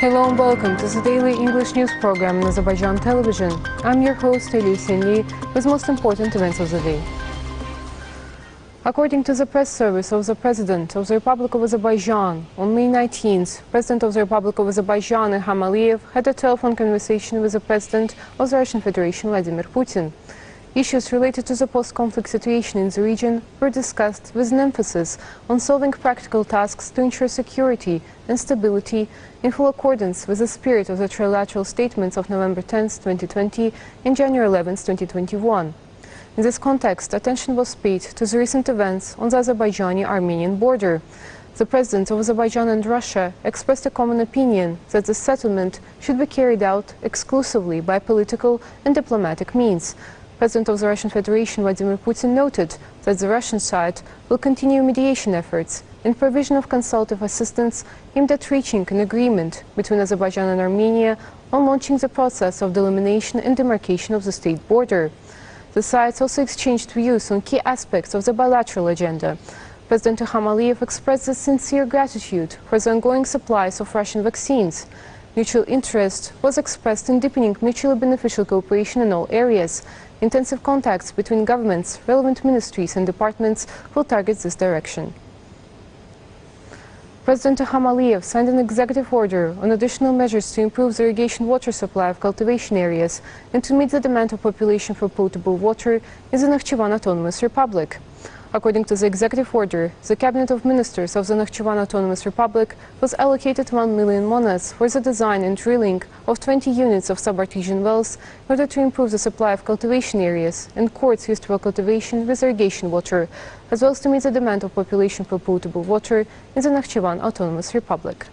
Hello and welcome to the daily English news program on Azərbaycan Televiziya. I'm your host, İlham, with most important events of the day. According to the press service of the President of the Republic of Azerbaijan, on May 19th, President of the Republic of Azerbaijan, İlham, had a telephone conversation with the President of the Russian Federation, Vladimir Putin. Issues related to the post-conflict situation in the region were discussed with an emphasis on solving practical tasks to ensure security and stability in full accordance with the spirit of the trilateral statements of November 10, 2020 and January 11, 2021. In this context, attention was paid to the recent events on the Azerbaijani-Armenian border. The Presidents of Azerbaijan and Russia expressed a common opinion that the settlement should be carried out exclusively by political and diplomatic means. President of the Russian Federation, Vladimir Putin, noted that the Russian side will continue mediation efforts and provision of consultative assistance aimed at reaching an agreement between Azerbaijan and Armenia on launching the process of delimitation and demarcation of the state border. The sides also exchanged views on key aspects of the bilateral agenda. President İlham expressed his sincere gratitude for the ongoing supplies of Russian vaccines. Mutual interest was expressed in deepening mutually beneficial cooperation in all areas. Intensive contacts between governments, relevant ministries and departments will target this direction. President İlham signed an executive order on additional measures to improve the irrigation water supply of cultivation areas and to meet the demand of population for potable water in the Nakhchivan Autonomous Republic. According to the executive order, the Cabinet of Ministers of the Nakhchivan Autonomous Republic was allocated 1 million monas for the design and drilling of 20 units of subartesian wells in order to improve the supply of cultivation areas and courts used for cultivation with irrigation water, as well as to meet the demand of population for potable water in the Nakhchivan Autonomous Republic.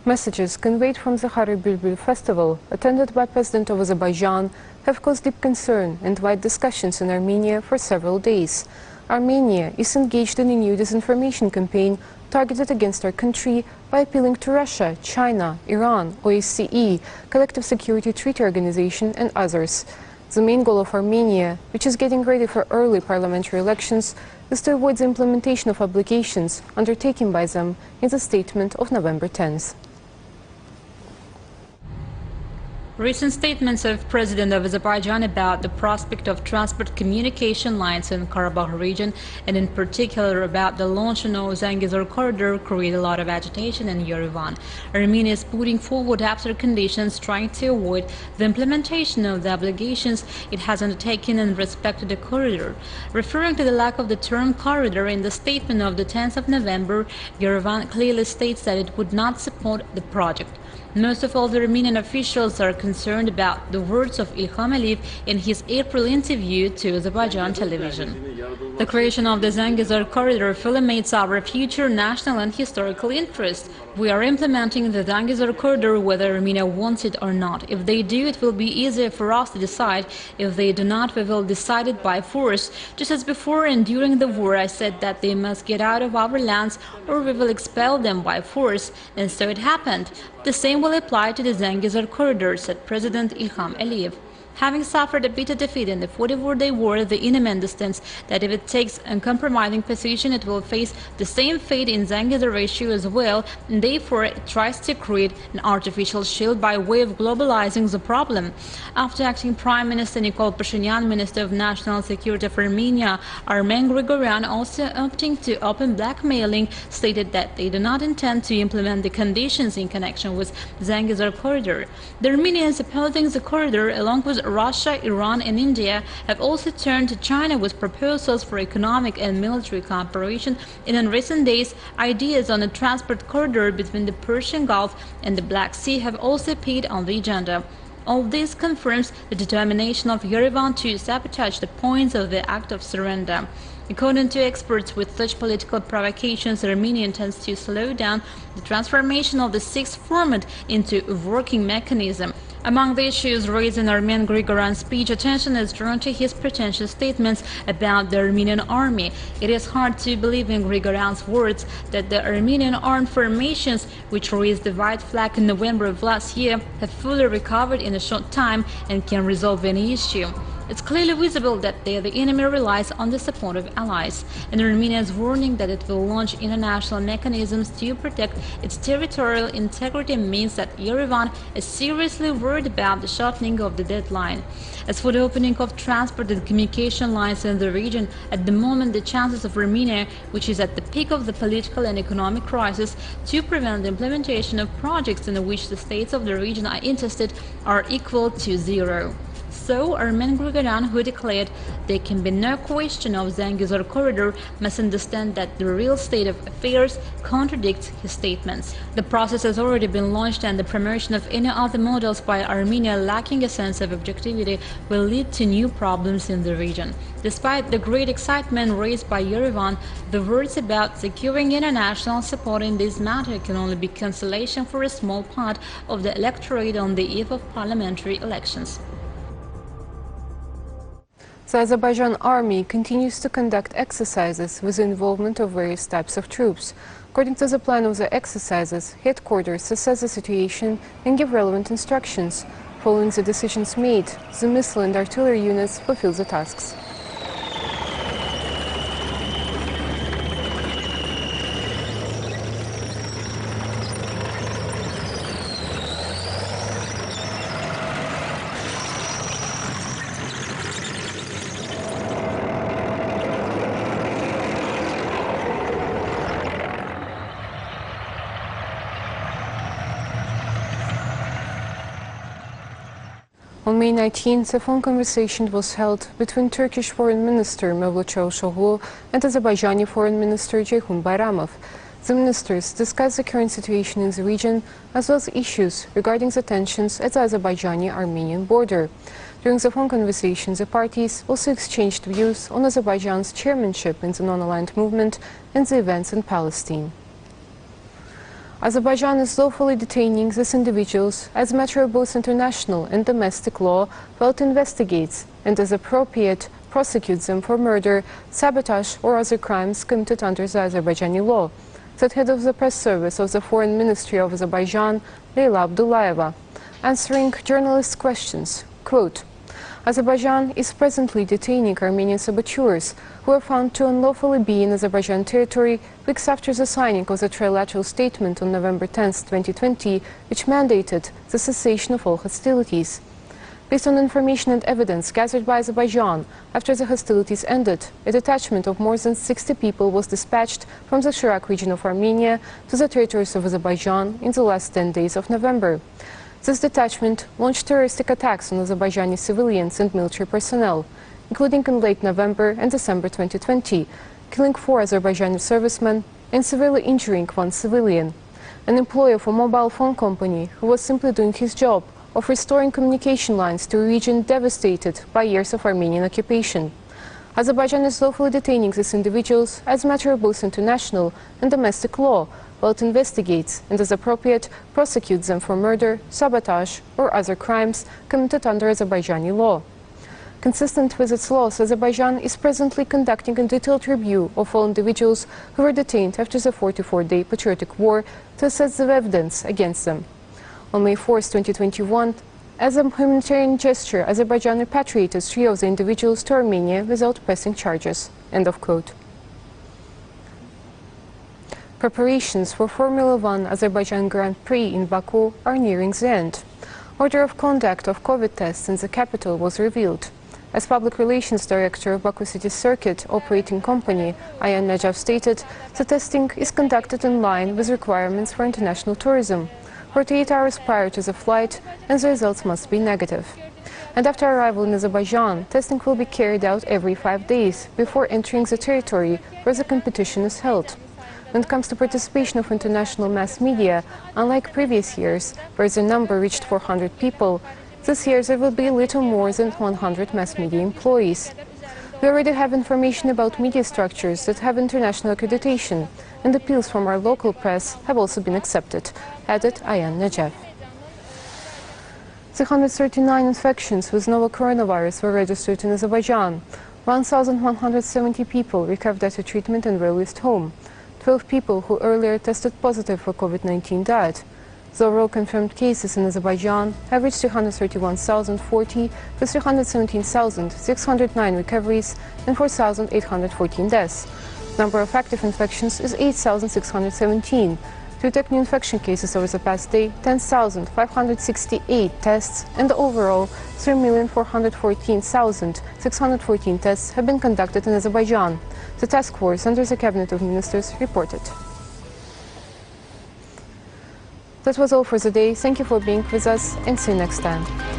Messages conveyed from the Hari Bülbül festival, attended by President of Azerbaijan, have caused deep concern and wide discussions in Armenia for several days. Armenia is engaged in a new disinformation campaign targeted against our country by appealing to Russia, China, Iran, OSCE, Collective Security Treaty Organization and others. The main goal of Armenia, which is getting ready for early parliamentary elections, is to avoid the implementation of obligations undertaken by them in the statement of November 10th. Recent statements of President of Azerbaijan about the prospect of transport communication lines in Karabakh region, and in particular about the launch of Zangezur corridor, create a lot of agitation in Yerevan. Armenia is putting forward absurd conditions trying to avoid the implementation of the obligations it has undertaken in respect to the corridor. Referring to the lack of the term corridor in the statement of the 10th of November, Yerevan clearly states that it would not support the project. Most of all the Armenian officials are concerned about the words of İlham in his April interview to Azərbaycan Televiziya. The creation of the Zangezur corridor fully meets our future national and historical interest. We are implementing the Zangezur corridor whether Armenia wants it or not. If they do, it will be easier for us to decide. If they do not, we will decide it by force. Just as before and during the war, I said that they must get out of our lands or we will expel them by force, and so it happened. The same will apply to the Zangezur corridor, said President İlham Aliyev. Having suffered a bitter defeat in the 44-day war, the enemy understands that if it takes a compromising position, it will face the same fate in Zangezur issue as well, and therefore it tries to create an artificial shield by way of globalizing the problem. After acting Prime Minister Nikol Pashinyan, Minister of National Security of Armenia, Armen Grigoryan, also opting to open blackmailing, stated that they do not intend to implement the conditions in connection with Zangezur corridor. The Armenians opposing the corridor, along with Russia, Iran and India, have also turned to China with proposals for economic and military cooperation, and in recent days, ideas on a transport corridor between the Persian Gulf and the Black Sea have also appeared on the agenda. All this confirms the determination of Yerevan to sabotage the points of the act of surrender. According to experts, with such political provocations, Armenia intends to slow down the transformation of the sixth format into a working mechanism. Among the issues raised in Armen Grigoryan's speech, attention is drawn to his pretentious statements about the Armenian army. It is hard to believe in Grigoryan's words that the Armenian armed formations, which raised the white flag in November of last year, have fully recovered in a short time and can resolve any issue. It's clearly visible that the enemy relies on the support of allies, and Armenia's warning that it will launch international mechanisms to protect its territorial integrity means that Yerevan is seriously worried about the shortening of the deadline. As for the opening of transport and communication lines in the region, at the moment the chances of Armenia, which is at the peak of the political and economic crisis, to prevent the implementation of projects in which the states of the region are interested are equal to 0. So, Armen Grigoryan, who declared there can be no question of Zangezur corridor, must understand that the real state of affairs contradicts his statements. The process has already been launched, and the promotion of any other models by Armenia lacking a sense of objectivity will lead to new problems in the region. Despite the great excitement raised by Yerevan, the words about securing international support in this matter can only be consolation for a small part of the electorate on the eve of parliamentary elections. The Azerbaijan army continues to conduct exercises with the involvement of various types of troops. According to the plan of the exercises, headquarters assess the situation and give relevant instructions. Following the decisions made, the missile and artillery units fulfill the tasks. On May 19th, a phone conversation was held between Turkish Foreign Minister Mevlut Çavuşoğlu and Azerbaijani Foreign Minister Ceyhun Bayramov. The ministers discussed the current situation in the region as well as issues regarding the tensions at the Azerbaijani-Armenian border. During the phone conversation, the parties also exchanged views on Azerbaijan's chairmanship in the non-aligned movement and the events in Palestine. Azerbaijan is lawfully detaining these individuals as a matter of both international and domestic law while it investigates and, as appropriate, prosecutes them for murder, sabotage or other crimes committed under the Azerbaijani law, said head of the press service of the Foreign Ministry of Azerbaijan, Leyla Abdullayeva, answering journalists' questions, quote, Azerbaijan is presently detaining Armenian saboteurs who are found to unlawfully be in Azerbaijan territory weeks after the signing of the trilateral statement on November 10, 2020, which mandated the cessation of all hostilities. Based on information and evidence gathered by Azerbaijan after the hostilities ended, a detachment of more than 60 people was dispatched from the Shirak region of Armenia to the territories of Azerbaijan in the last 10 days of November. This detachment launched terroristic attacks on Azerbaijani civilians and military personnel, including in late November and December 2020, killing 4 Azerbaijani servicemen and severely injuring 1 civilian. An employee of a mobile phone company who was simply doing his job of restoring communication lines to a region devastated by years of Armenian occupation. Azerbaijan is lawfully detaining these individuals as a matter of both international and domestic law, while it investigates and, as appropriate, prosecutes them for murder, sabotage or other crimes committed under Azerbaijani law. Consistent with its laws, Azerbaijan is presently conducting a detailed review of all individuals who were detained after the 44-day patriotic war to assess the evidence against them. On May 4, 2021, as a humanitarian gesture, Azerbaijan repatriated 3 of the individuals to Armenia without pressing charges. End of quote. Preparations for Formula 1 Azerbaijan Grand Prix in Baku are nearing the end. Order of conduct of COVID tests in the capital was revealed. As Public Relations Director of Baku City Circuit Operating Company, Ayan Najaf stated, the testing is conducted in line with requirements for international tourism, 48 hours prior to the flight, and the results must be negative. And after arrival in Azerbaijan, testing will be carried out every 5 days before entering the territory where the competition is held. When it comes to participation of international mass media, unlike previous years, where the number reached 400 people, this year there will be a little more than 100 mass media employees. We already have information about media structures that have international accreditation, and appeals from our local press have also been accepted, added Ayan Najaf. 339 infections with novel coronavirus were registered in Azerbaijan. 1,170 people recovered after treatment and were released home. 12 people who earlier tested positive for COVID-19 died. The overall confirmed cases in Azerbaijan have reached 331,040, with 317,609 recoveries and 4,814 deaths. The number of active infections is 8,617. To detect new infection cases over the past day, 10,568 tests, and overall 3,414,614 tests have been conducted in Azerbaijan. The task force under the Cabinet of Ministers reported. That was all for the day. Thank you for being with us and see you next time.